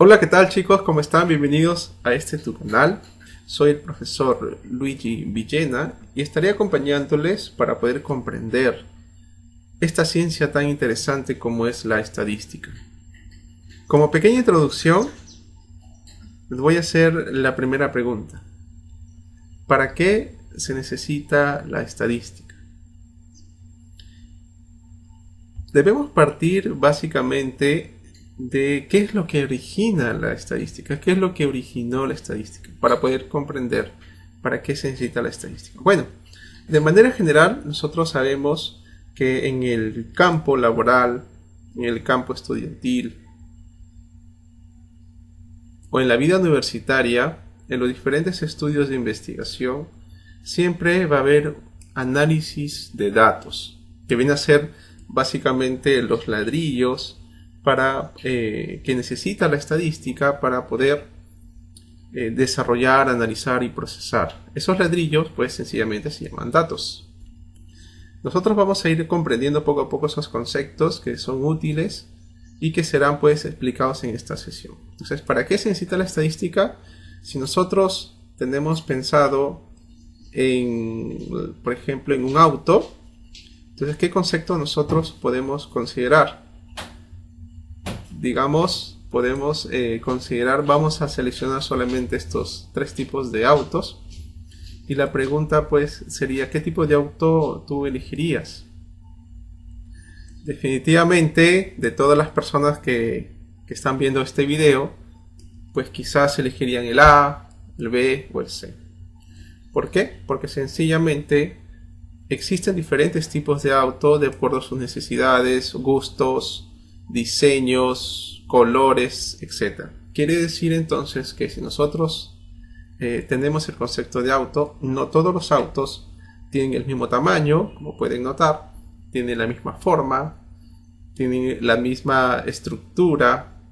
Hola, ¿qué tal chicos? ¿Cómo están? Bienvenidos a tu canal. Soy el profesor Luigi Villena y estaré acompañándoles para poder comprender esta ciencia tan interesante como es la estadística. Como pequeña introducción, les voy a hacer la primera pregunta. ¿Para qué se necesita la estadística? Debemos partir básicamente de qué es lo que origina la estadística, qué es lo que originó la estadística, para poder comprender para qué se necesita la estadística. Bueno, de manera general, nosotros sabemos que en el campo laboral, en el campo estudiantil o en la vida universitaria, en los diferentes estudios de investigación, siempre va a haber análisis de datos, que viene a ser básicamente los ladrillos que necesita la estadística para poder desarrollar, analizar y procesar. Esos ladrillos pues sencillamente se llaman datos. Nosotros vamos a ir comprendiendo poco a poco esos conceptos que son útiles y que serán pues explicados en esta sesión. Entonces, ¿para qué se necesita la estadística? Si nosotros tenemos pensado por ejemplo, en un auto, entonces, ¿qué concepto nosotros podemos considerar? Digamos, podemos considerar, vamos a seleccionar solamente estos tres tipos de autos. Y la pregunta pues sería, ¿qué tipo de auto tú elegirías? Definitivamente, de todas las personas que están viendo este video, pues quizás elegirían el A, el B o el C. ¿Por qué? Porque sencillamente existen diferentes tipos de auto de acuerdo a sus necesidades, gustos, diseños, colores, etc. Quiere decir entonces que si nosotros tenemos el concepto de auto, no todos los autos tienen el mismo tamaño, como pueden notar, tienen la misma forma, tienen la misma estructura,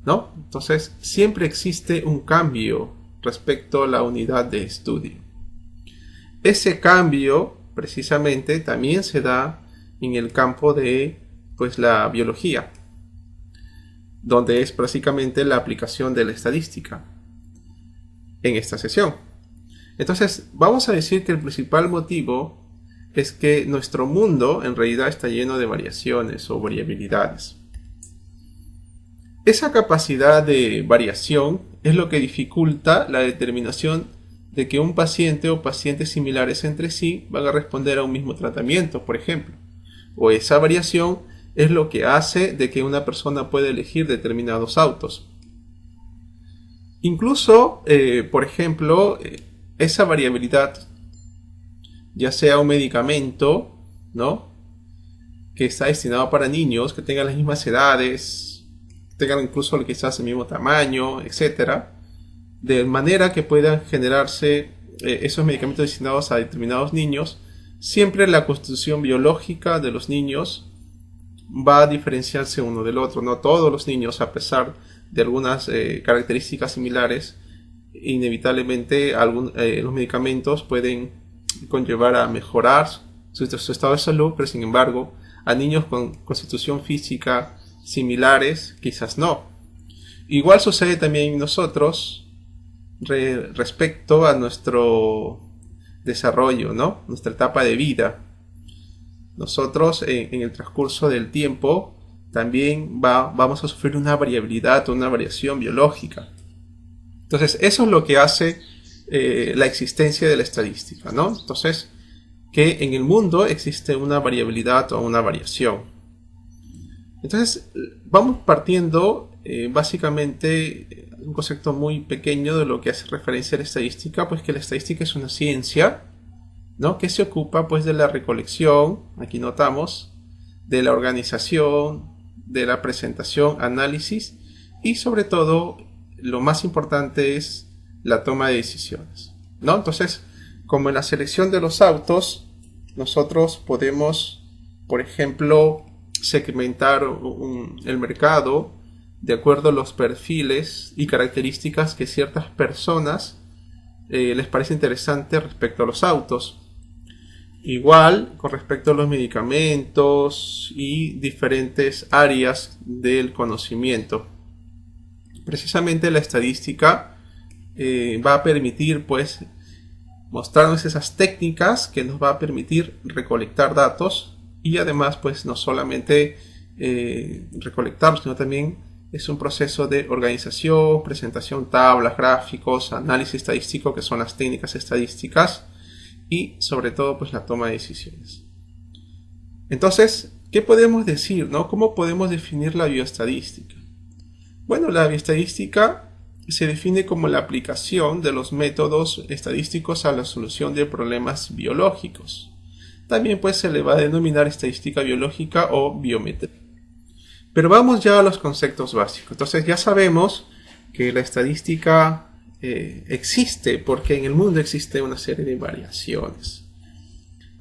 ¿no? Entonces siempre existe un cambio respecto a la unidad de estudio. Ese cambio precisamente también se da en el campo de pues la biología, donde es básicamente la aplicación de la estadística en esta sesión. Entonces vamos a decir que el principal motivo es que nuestro mundo en realidad está lleno de variaciones o variabilidades. Esa capacidad de variación es lo que dificulta la determinación de que un paciente o pacientes similares entre sí van a responder a un mismo tratamiento, por ejemplo. O esa variación es lo que hace de que una persona pueda elegir determinados autos. Incluso, por ejemplo, esa variabilidad, ya sea un medicamento, ¿no?, que está destinado para niños, que tengan las mismas edades, tengan incluso quizás el mismo tamaño, etcétera, de manera que puedan generarse esos medicamentos destinados a determinados niños. Siempre la constitución biológica de los niños va a diferenciarse uno del otro. No todos los niños, a pesar de algunas características similares, inevitablemente los medicamentos pueden conllevar a mejorar su estado de salud, pero sin embargo a niños con constitución física similares quizás no. Igual sucede también en nosotros respecto a nuestro desarrollo, ¿no?, nuestra etapa de vida. Nosotros en el transcurso del tiempo también vamos a sufrir una variabilidad o una variación biológica. Entonces eso es lo que hace la existencia de la estadística, ¿no? Entonces, que en el mundo existe una variabilidad o una variación. Entonces vamos partiendo básicamente un concepto muy pequeño de lo que hace referencia a la estadística, pues que la estadística es una ciencia, ¿no?, que se ocupa pues de la recolección, aquí notamos, de la organización, de la presentación, análisis y sobre todo lo más importante es la toma de decisiones, ¿no? Entonces, como en la selección de los autos, nosotros podemos, por ejemplo, segmentar el mercado de acuerdo a los perfiles y características que ciertas personas les parece interesante respecto a los autos. Igual con respecto a los medicamentos y diferentes áreas del conocimiento. Precisamente la estadística va a permitir pues mostrarnos esas técnicas que nos va a permitir recolectar datos y además pues no solamente recolectarlos, sino también es un proceso de organización, presentación, tablas, gráficos, análisis estadístico, que son las técnicas estadísticas, y sobre todo pues la toma de decisiones. Entonces, ¿qué podemos decir, no? ¿Cómo podemos definir la bioestadística? Bueno, la bioestadística se define como la aplicación de los métodos estadísticos a la solución de problemas biológicos. También pues se le va a denominar estadística biológica o biometría. Pero vamos ya a los conceptos básicos. Entonces ya sabemos que la estadística existe porque en el mundo existe una serie de variaciones,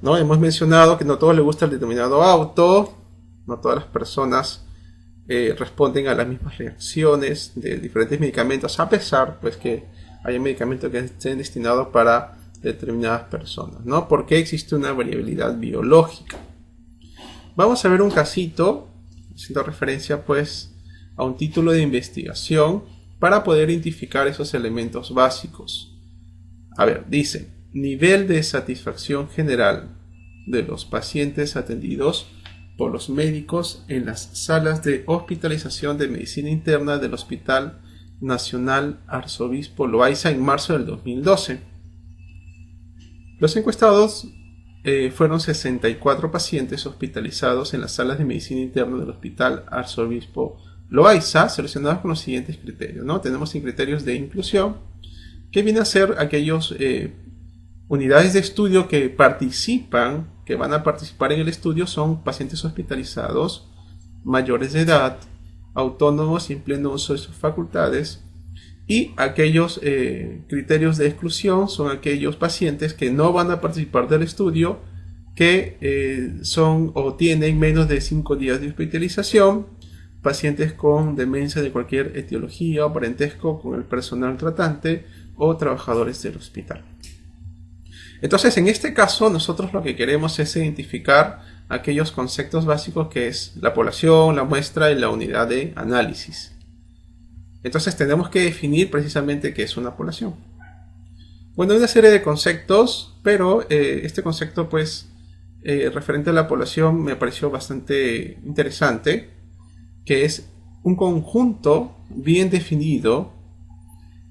¿no? Hemos mencionado que no a todos les gusta el determinado auto, no todas las personas responden a las mismas reacciones de diferentes medicamentos, a pesar pues que hay medicamentos que estén destinados para determinadas personas, ¿no? Porque existe una variabilidad biológica. Vamos a ver un casito haciendo referencia pues a un título de investigación para poder identificar esos elementos básicos. A ver, dice: nivel de satisfacción general de los pacientes atendidos por los médicos en las salas de hospitalización de medicina interna del Hospital Nacional Arzobispo Loaiza en marzo del 2012. Los encuestados fueron 64 pacientes hospitalizados en las salas de medicina interna del Hospital Arzobispo Loaiza, seleccionados con los siguientes criterios, ¿no? Tenemos criterios de inclusión, que viene a ser aquellos unidades de estudio que van a participar en el estudio, son pacientes hospitalizados, mayores de edad, autónomos y en pleno uso de sus facultades. Y aquellos criterios de exclusión son aquellos pacientes que no van a participar del estudio, que son o tienen menos de 5 días de hospitalización, pacientes con demencia de cualquier etiología o parentesco con el personal tratante o trabajadores del hospital. Entonces, en este caso, nosotros lo que queremos es identificar aquellos conceptos básicos que es la población, la muestra y la unidad de análisis. Entonces tenemos que definir precisamente qué es una población. Bueno, hay una serie de conceptos, pero este concepto pues referente a la población me pareció bastante interesante, que es un conjunto bien definido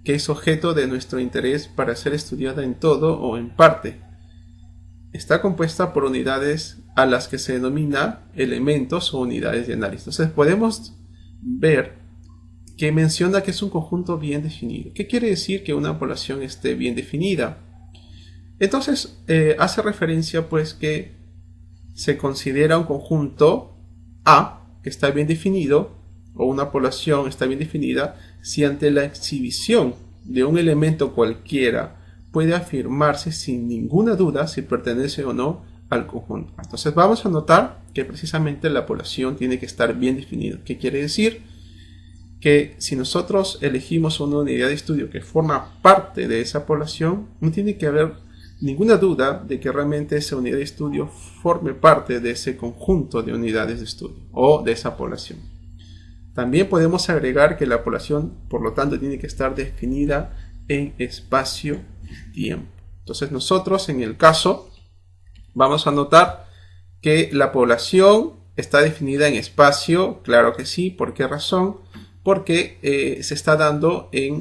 que es objeto de nuestro interés para ser estudiada en todo o en parte. Está compuesta por unidades a las que se denomina elementos o unidades de análisis. Entonces podemos ver que menciona que es un conjunto bien definido. ¿Qué quiere decir que una población esté bien definida? Entonces hace referencia pues que se considera un conjunto A que está bien definido, o una población está bien definida, si ante la exhibición de un elemento cualquiera puede afirmarse sin ninguna duda si pertenece o no al conjunto. Entonces vamos a notar que precisamente la población tiene que estar bien definida. ¿Qué quiere decir? Que si nosotros elegimos una unidad de estudio que forma parte de esa población, no tiene que haber ninguna duda de que realmente esa unidad de estudio forme parte de ese conjunto de unidades de estudio o de esa población. También podemos agregar que la población, por lo tanto, tiene que estar definida en espacio-tiempo. Entonces nosotros, en el caso, vamos a notar que la población está definida en espacio, claro que sí. ¿Por qué razón? Porque se está dando en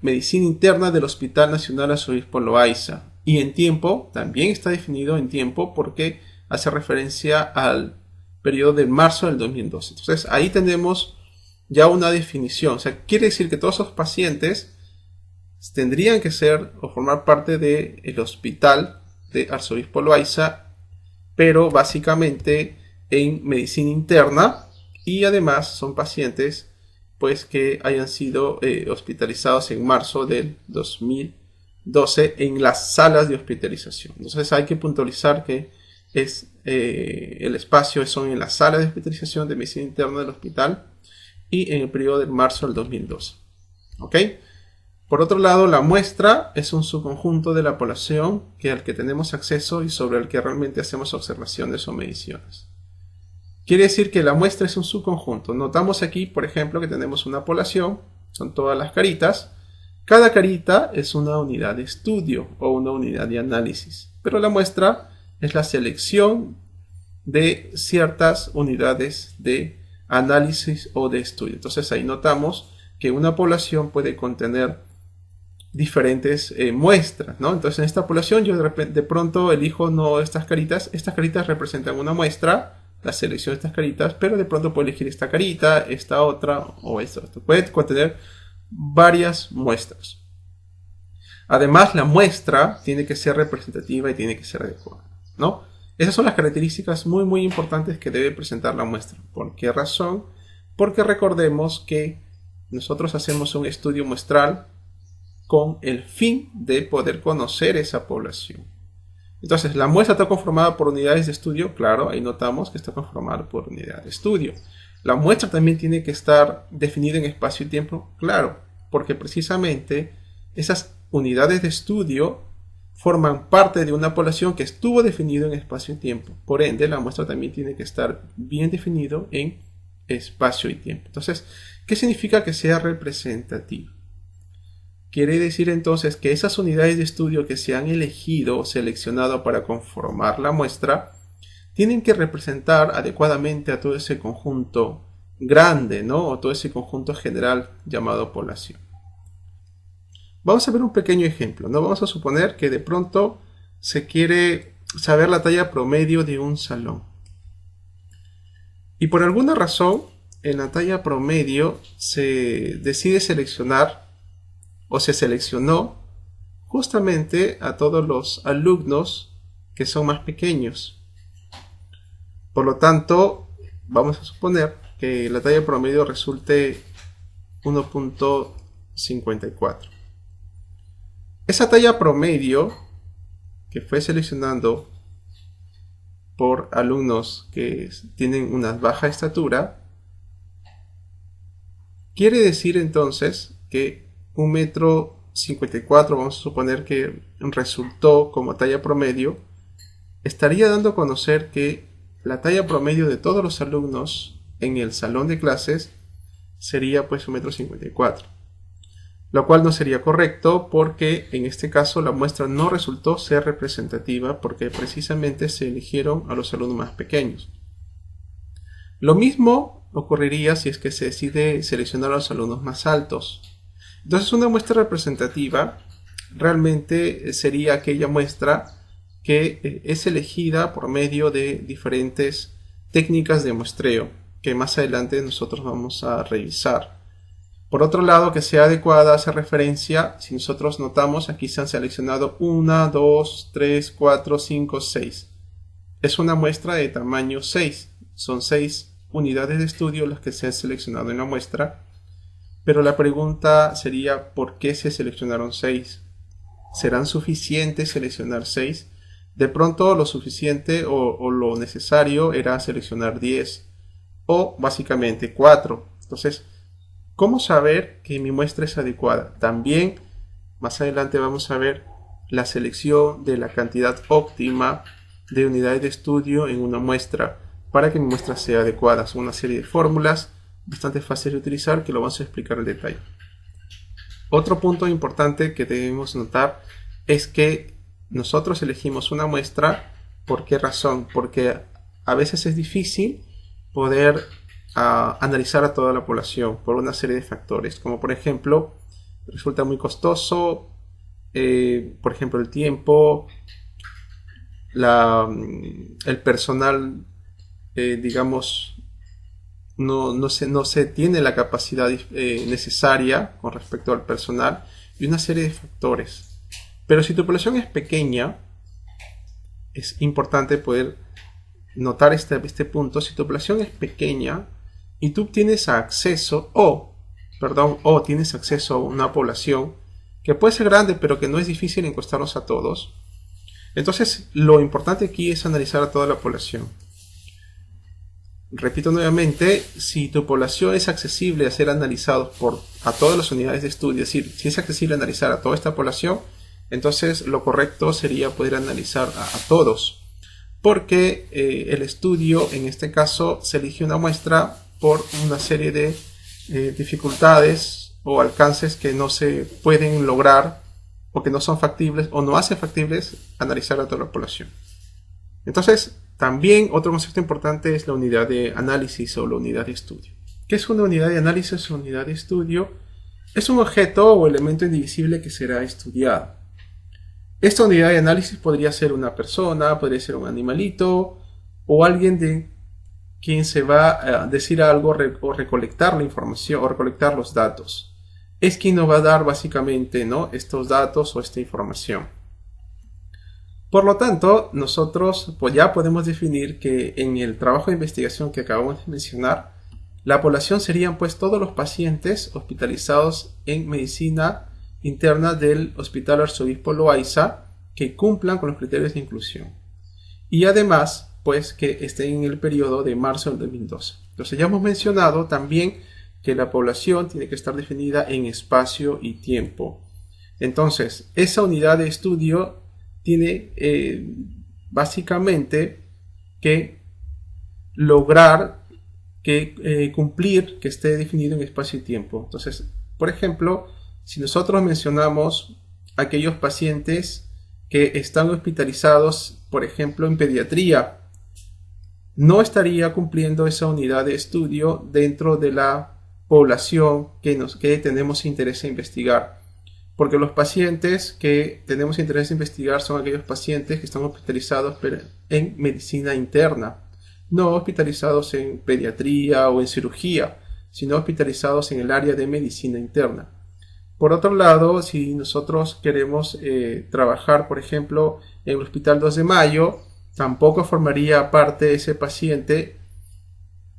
medicina interna del Hospital Nacional Arzobispo Loaiza. Y en tiempo, también está definido en tiempo porque hace referencia al periodo de marzo del 2012. Entonces ahí tenemos ya una definición. O sea, quiere decir que todos esos pacientes tendrían que ser o formar parte del Hospital de Arzobispo Loaiza, pero básicamente en medicina interna, y además son pacientes pues que hayan sido hospitalizados en marzo del 2012 en las salas de hospitalización. Entonces hay que puntualizar que el espacio son en las salas de hospitalización de medicina interna del hospital y en el periodo de marzo del 2012. ¿Ok? Por otro lado, la muestra es un subconjunto de la población al que tenemos acceso y sobre el que realmente hacemos observaciones o mediciones. quiere decir que la muestra es un subconjunto. Notamos aquí, por ejemplo, que tenemos una población, son todas las caritas. Cada carita es una unidad de estudio o una unidad de análisis, pero la muestra es la selección de ciertas unidades de análisis o de estudio. Entonces ahí notamos que una población puede contener diferentes muestras, ¿no? Entonces en esta población yo de pronto elijo no estas caritas representan una muestra, la selección de estas caritas, pero de pronto puedo elegir esta carita, esta otra o esta. Puede contener varias muestras. Además, la muestra tiene que ser representativa y tiene que ser adecuada, ¿no? Esas son las características muy importantes que debe presentar la muestra. ¿Por qué razón? Porque recordemos que nosotros hacemos un estudio muestral con el fin de poder conocer esa población. Entonces, la muestra está conformada por unidades de estudio. Claro, ahí notamos que está conformada por unidad de estudio. La muestra también tiene que estar definida en espacio y tiempo. Claro, porque precisamente esas unidades de estudio forman parte de una población que estuvo definido en espacio y tiempo. Por ende, la muestra también tiene que estar bien definido en espacio y tiempo. Entonces, ¿qué significa que sea representativa? Quiere decir entonces que esas unidades de estudio que se han elegido o seleccionado para conformar la muestra tienen que representar adecuadamente a todo ese conjunto grande, ¿no? O todo ese conjunto general llamado población. Vamos a ver un pequeño ejemplo, ¿no? Vamos a suponer que de pronto se quiere saber la talla promedio de un salón. Y por alguna razón, en la talla promedio se decide seleccionar o se seleccionó justamente a todos los alumnos que son más pequeños. Por lo tanto, vamos a suponer que la talla promedio resulte 1.54. Esa talla promedio que fue seleccionando por alumnos que tienen una baja estatura, quiere decir entonces que 1.54 m, vamos a suponer que resultó como talla promedio, estaría dando a conocer que la talla promedio de todos los alumnos en el salón de clases sería pues 1.54 m. Lo cual no sería correcto porque en este caso la muestra no resultó ser representativa porque precisamente se eligieron a los alumnos más pequeños. Lo mismo ocurriría si es que se decide seleccionar a los alumnos más altos. Entonces una muestra representativa realmente sería aquella muestra que es elegida por medio de diferentes técnicas de muestreo que más adelante nosotros vamos a revisar. Por otro lado, que sea adecuada hace referencia, si nosotros notamos, aquí se han seleccionado 1, 2, 3, 4, 5, 6. Es una muestra de tamaño 6. Son 6 unidades de estudio las que se han seleccionado en la muestra. Pero la pregunta sería, ¿por qué se seleccionaron 6? ¿Serán suficientes seleccionar 6? De pronto lo suficiente o lo necesario era seleccionar 10 o básicamente 4. Entonces, ¿cómo saber que mi muestra es adecuada? También más adelante vamos a ver la selección de la cantidad óptima de unidades de estudio en una muestra para que mi muestra sea adecuada. Son una serie de fórmulas bastante fáciles de utilizar que lo vamos a explicar en detalle. Otro punto importante que debemos notar es que nosotros elegimos una muestra. ¿Por qué razón? Porque a veces es difícil poder analizar a toda la población por una serie de factores, como por ejemplo resulta muy costoso, por ejemplo el tiempo, el personal, digamos, no se tiene la capacidad necesaria con respecto al personal y una serie de factores. Pero si tu población es pequeña, es importante poder notar este punto. Si tu población es pequeña y tú tienes acceso tienes acceso a una población que puede ser grande pero que no es difícil encuestarlos a todos, entonces lo importante aquí es analizar a toda la población. Repito nuevamente, si tu población es accesible a ser analizados a todas las unidades de estudio, es decir, si es accesible analizar a toda esta población, entonces lo correcto sería poder analizar a todos. porque el estudio, en este caso, se elige una muestra por una serie de dificultades o alcances que no se pueden lograr o que no son factibles o no hacen factibles analizar a toda la población. Entonces, también otro concepto importante es la unidad de análisis o la unidad de estudio. ¿Qué es una unidad de análisis o unidad de estudio? Es un objeto o elemento indivisible que será estudiado. Esta unidad de análisis podría ser una persona, podría ser un animalito o alguien de quien se va a decir algo o recolectar la información o recolectar los datos. Es quien nos va a dar básicamente, ¿no?, estos datos o esta información. Por lo tanto, nosotros pues ya podemos definir que en el trabajo de investigación que acabamos de mencionar, la población serían pues todos los pacientes hospitalizados en medicina interna del Hospital Arzobispo Loaiza que cumplan con los criterios de inclusión. Y además, pues que estén en el periodo de marzo del 2012. Entonces ya hemos mencionado también que la población tiene que estar definida en espacio y tiempo. Entonces, esa unidad de estudio tiene básicamente que lograr cumplir que esté definido en espacio y tiempo. Entonces, por ejemplo, si nosotros mencionamos aquellos pacientes que están hospitalizados, por ejemplo, en pediatría, no estaría cumpliendo esa unidad de estudio dentro de la población que tenemos interés en investigar. Porque los pacientes que tenemos interés en investigar son aquellos pacientes que están hospitalizados en medicina interna, no hospitalizados en pediatría o en cirugía, sino hospitalizados en el área de medicina interna. Por otro lado, si nosotros queremos trabajar, por ejemplo, en el Hospital 2 de Mayo, tampoco formaría parte ese paciente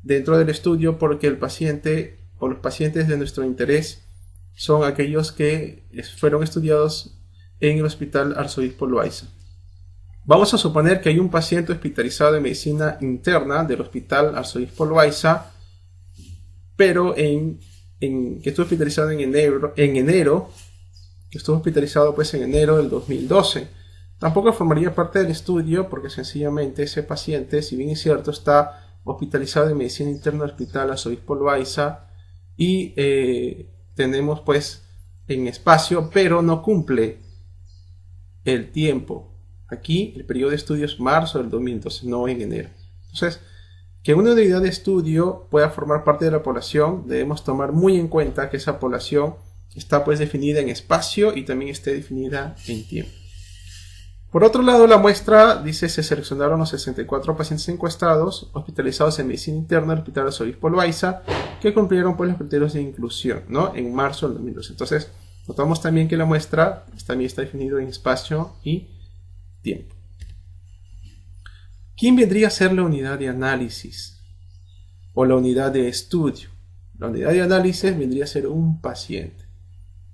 dentro del estudio porque el paciente o los pacientes de nuestro interés son aquellos que fueron estudiados en el Hospital Arzobispo Loaiza. Vamos a suponer que hay un paciente hospitalizado en medicina interna del Hospital Arzobispo Loaiza, pero que estuvo hospitalizado en enero, que estuvo hospitalizado pues en enero del 2012. Tampoco formaría parte del estudio porque sencillamente ese paciente, si bien es cierto, está hospitalizado en medicina interna del Hospital Arzobispo Loaiza y tenemos pues en espacio, pero no cumple el tiempo. Aquí el periodo de estudio es marzo del 2012, no en enero. Entonces, que una unidad de estudio pueda formar parte de la población, debemos tomar muy en cuenta que esa población está pues definida en espacio y también esté definida en tiempo. Por otro lado, la muestra dice se seleccionaron los 64 pacientes encuestados hospitalizados en medicina interna del Hospital Arzobispo Loaiza que cumplieron pues los criterios de inclusión, ¿no?, en marzo del 2012. Entonces, notamos también que la muestra también está definida en espacio y tiempo. ¿Quién vendría a ser la unidad de análisis o la unidad de estudio? La unidad de análisis vendría a ser un paciente.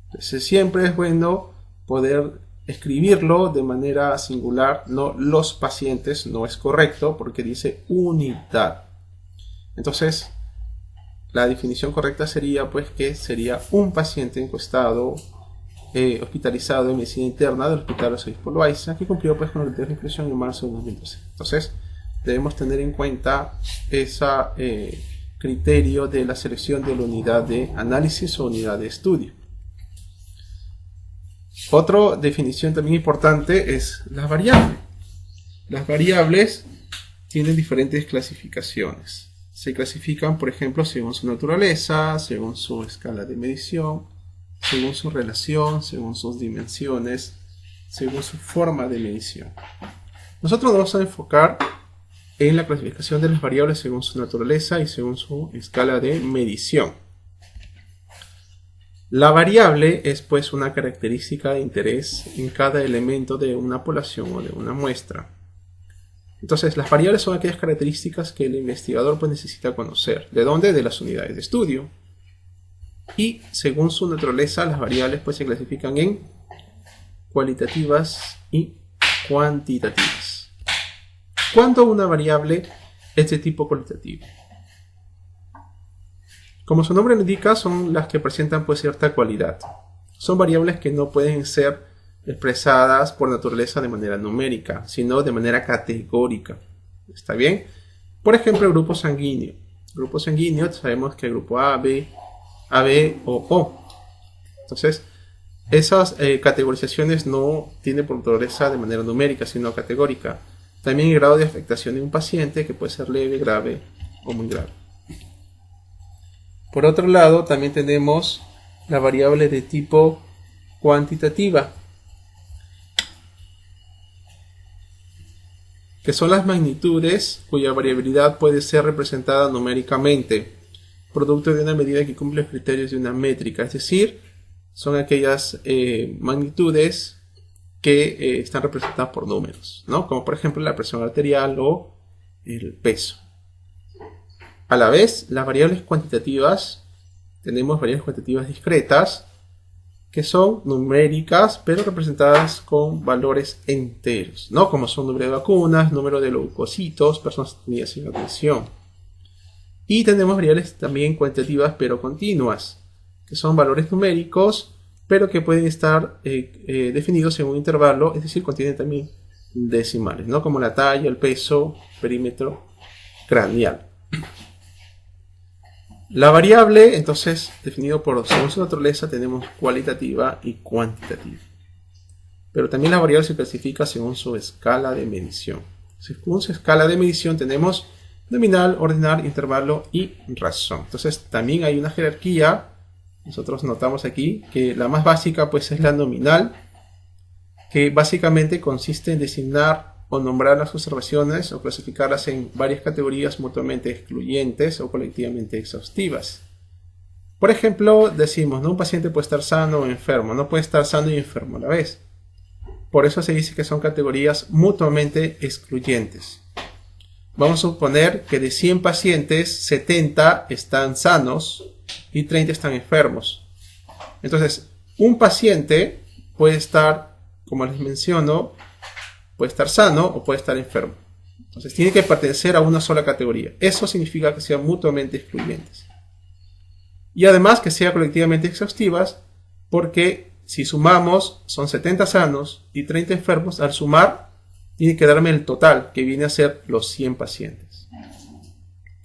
Entonces, siempre es bueno poder escribirlo de manera singular, no los pacientes, no es correcto porque dice unidad. Entonces, la definición correcta sería pues que sería un paciente encuestado hospitalizado en medicina interna del Hospital Arzobispo Loaiza que cumplió pues con el criterio de inclusión en marzo de 2012. Entonces, debemos tener en cuenta ese criterio de la selección de la unidad de análisis o unidad de estudio. Otra definición también importante es las variables. Las variables tienen diferentes clasificaciones. Se clasifican, por ejemplo, según su naturaleza, según su escala de medición, según su relación, según sus dimensiones, según su forma de medición. Nosotros nos vamos a enfocar en la clasificación de las variables según su naturaleza y según su escala de medición. La variable es pues una característica de interés en cada elemento de una población o de una muestra. Entonces, las variables son aquellas características que el investigador pues necesita conocer. ¿De dónde? De las unidades de estudio. Y según su naturaleza, las variables pues se clasifican en cualitativas y cuantitativas. ¿Cuándo una variable es de tipo cualitativo? Como su nombre lo indica, son las que presentan pues cierta cualidad. Son variables que no pueden ser expresadas por naturaleza de manera numérica, sino de manera categórica. ¿Está bien? Por ejemplo, el grupo sanguíneo. Grupo sanguíneo, sabemos que el grupo A, B, AB o O. Entonces, esas categorizaciones no tienen por naturaleza de manera numérica, sino categórica. También el grado de afectación de un paciente, que puede ser leve, grave o muy grave. Por otro lado, también tenemos la variable de tipo cuantitativa, que son las magnitudes cuya variabilidad puede ser representada numéricamente, producto de una medida que cumple los criterios de una métrica, es decir, son aquellas magnitudes que están representadas por números, ¿no? Como por ejemplo la presión arterial o el peso. A la vez, las variables cuantitativas, tenemos variables cuantitativas discretas, que son numéricas, pero representadas con valores enteros, ¿no? Como son número de vacunas, número de leucocitos, personas atendidas sin atención. Y tenemos variables también cuantitativas, pero continuas, que son valores numéricos, pero que pueden estar definidos en un intervalo, es decir, contienen también decimales, ¿no? Como la talla, el peso, perímetro craneal. La variable, entonces, definido por según su naturaleza, tenemos cualitativa y cuantitativa. Pero también la variable se clasifica según su escala de medición. Según su escala de medición tenemos nominal, ordinal, intervalo y razón. Entonces también hay una jerarquía. Nosotros notamos aquí que la más básica pues es la nominal, que básicamente consiste en designar o nombrar las observaciones o clasificarlas en varias categorías mutuamente excluyentes o colectivamente exhaustivas. Por ejemplo, decimos, ¿no? Un paciente puede estar sano o enfermo, no puede estar sano y enfermo a la vez. Por eso se dice que son categorías mutuamente excluyentes. Vamos a suponer que de 100 pacientes, 70 están sanos y 30 están enfermos. Entonces, un paciente puede estar, como les menciono, puede estar sano o puede estar enfermo. Entonces tiene que pertenecer a una sola categoría. Eso significa que sean mutuamente excluyentes. Y además que sean colectivamente exhaustivas, porque si sumamos son 70 sanos y 30 enfermos, al sumar tiene que darme el total, que viene a ser los 100 pacientes.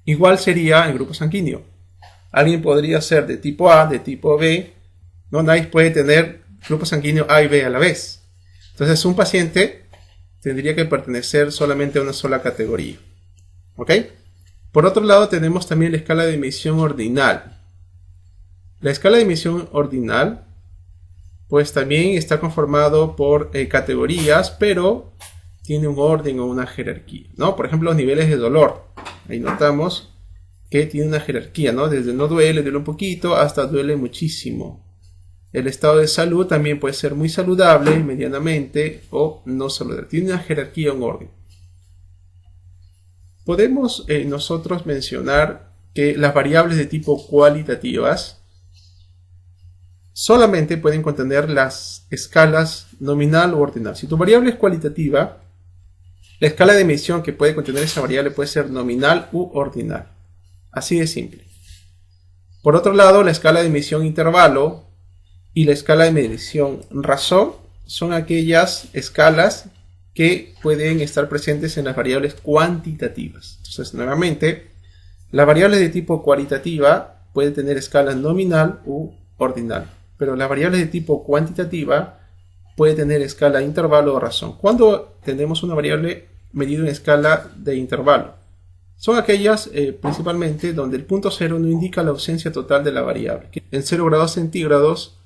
Igual sería el grupo sanguíneo. Alguien podría ser de tipo A, de tipo B. No, nadie puede tener grupo sanguíneo A y B a la vez. Entonces un paciente tendría que pertenecer solamente a una sola categoría. ¿Ok? Por otro lado tenemos también la escala de medición ordinal. La escala de medición ordinal pues también está conformado por categorías, pero tiene un orden o una jerarquía, ¿no? Por ejemplo, los niveles de dolor. Ahí notamos que tiene una jerarquía, ¿no? Desde no duele, duele un poquito, hasta duele muchísimo. El estado de salud también puede ser muy saludable, medianamente o no saludable. Tiene una jerarquía, un orden. Podemos nosotros mencionar que las variables de tipo cualitativas solamente pueden contener las escalas nominal o ordinal. Si tu variable es cualitativa, la escala de medición que puede contener esa variable puede ser nominal u ordinal. Así de simple. Por otro lado, la escala de medición intervalo y la escala de medición razón son aquellas escalas que pueden estar presentes en las variables cuantitativas. Entonces, nuevamente, la variable de tipo cualitativa puede tener escala nominal u ordinal, pero la variable de tipo cuantitativa puede tener escala intervalo o razón. Cuando tenemos una variable medida en escala de intervalo, son aquellas principalmente donde el punto cero no indica la ausencia total de la variable. En 0 grados centígrados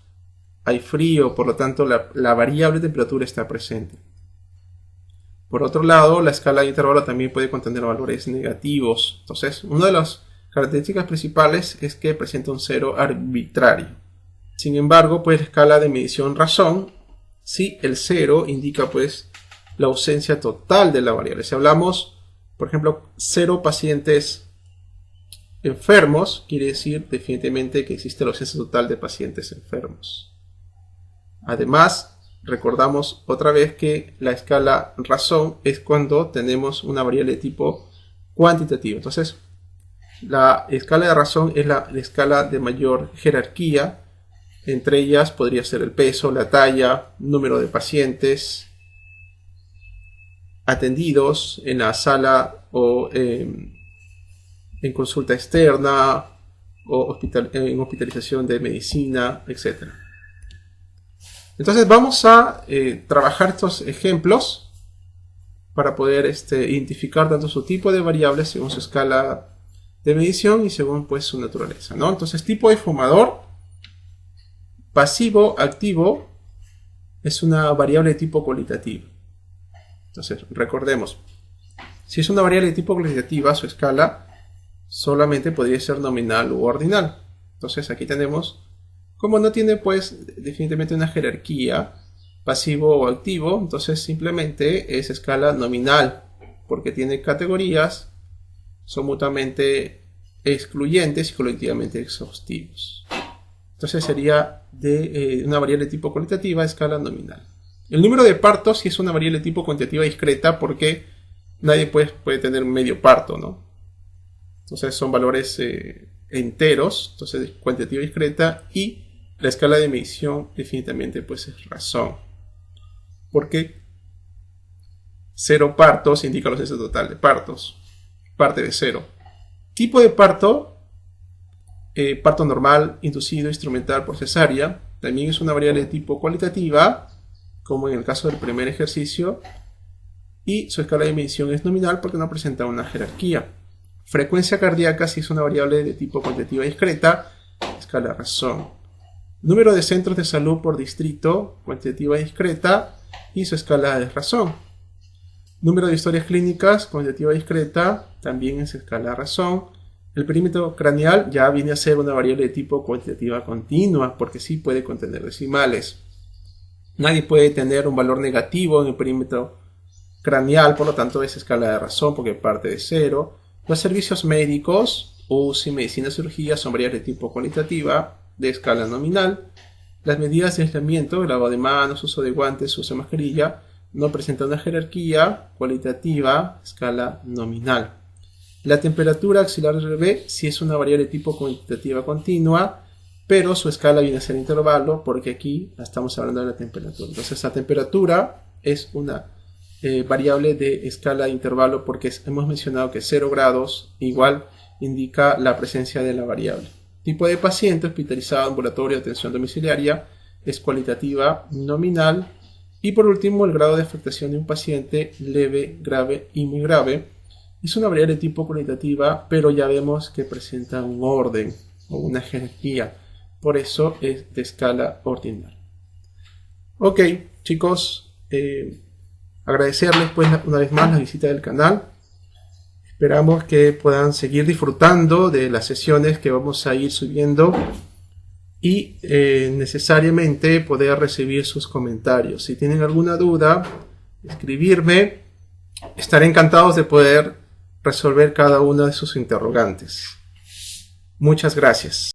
hay frío, por lo tanto la variable temperatura está presente. Por otro lado, la escala de intervalo también puede contener valores negativos. Entonces, una de las características principales es que presenta un cero arbitrario. Sin embargo, pues la escala de medición razón, sí, el cero indica pues la ausencia total de la variable. Si hablamos, por ejemplo, 0 pacientes enfermos, quiere decir definitivamente que existe la ausencia total de pacientes enfermos. Además, recordamos otra vez que la escala razón es cuando tenemos una variable de tipo cuantitativo. Entonces, la escala de razón es la escala de mayor jerarquía, Entre ellas podría ser el peso, la talla, número de pacientes atendidos en la sala o en consulta externa o en hospitalización de medicina, etc. Entonces vamos a trabajar estos ejemplos para poder identificar tanto su tipo de variables según su escala de medición y según pues su naturaleza, ¿no? Entonces, tipo de fumador, pasivo, activo, es una variable de tipo cualitativo. Entonces, recordemos, si es una variable de tipo cualitativa, su escala solamente podría ser nominal u ordinal. Entonces, aquí tenemos, como no tiene pues definitivamente una jerarquía, pasivo o activo, entonces simplemente es escala nominal, porque tiene categorías, son mutuamente excluyentes y colectivamente exhaustivos. Entonces sería de una variable de tipo cualitativa a escala nominal. El número de partos sí es una variable de tipo cuantitativa discreta, porque nadie puede tener medio parto, ¿no? Entonces son valores enteros, entonces cuantitativa discreta, y la escala de medición definitivamente pues es razón, porque 0 partos indica la ausencia total de partos, parte de 0. Tipo de parto, parto normal, inducido, instrumental por cesárea, también es una variable de tipo cualitativa, como en el caso del primer ejercicio, y su escala de medición es nominal porque no presenta una jerarquía. Frecuencia cardíaca sí es una variable de tipo cuantitativa discreta, escala razón. Número de centros de salud por distrito, cuantitativa discreta, y su escala de razón. Número de historias clínicas, cuantitativa discreta, también es escala razón. El perímetro craneal ya viene a ser una variable de tipo cuantitativa continua, porque sí puede contener decimales. Nadie puede tener un valor negativo en el perímetro craneal, por lo tanto es escala de razón porque parte de 0. Los servicios médicos, UCI, medicina, cirugía, son variables de tipo cualitativa, de escala nominal. Las medidas de aislamiento, lavado de manos, uso de guantes, uso de mascarilla, no presentan una jerarquía cualitativa, escala nominal. La temperatura axilar RB sí es una variable de tipo cuantitativa continua, pero su escala viene a ser intervalo, porque aquí estamos hablando de la temperatura. Entonces la temperatura es una variable de escala de intervalo, porque hemos mencionado que 0 grados igual indica la presencia de la variable. Tipo de paciente, hospitalizado, ambulatorio, atención domiciliaria, es cualitativa nominal. Y por último, el grado de afectación de un paciente, leve, grave y muy grave, es una variable de tipo cualitativa, pero ya vemos que presenta un orden o una jerarquía, por eso es de escala ordinal. Ok, chicos, agradecerles pues una vez más la visita del canal. Esperamos que puedan seguir disfrutando de las sesiones que vamos a ir subiendo y necesariamente poder recibir sus comentarios. Si tienen alguna duda, escribirme. Estaré encantados de poder resolver cada una de sus interrogantes. Muchas gracias.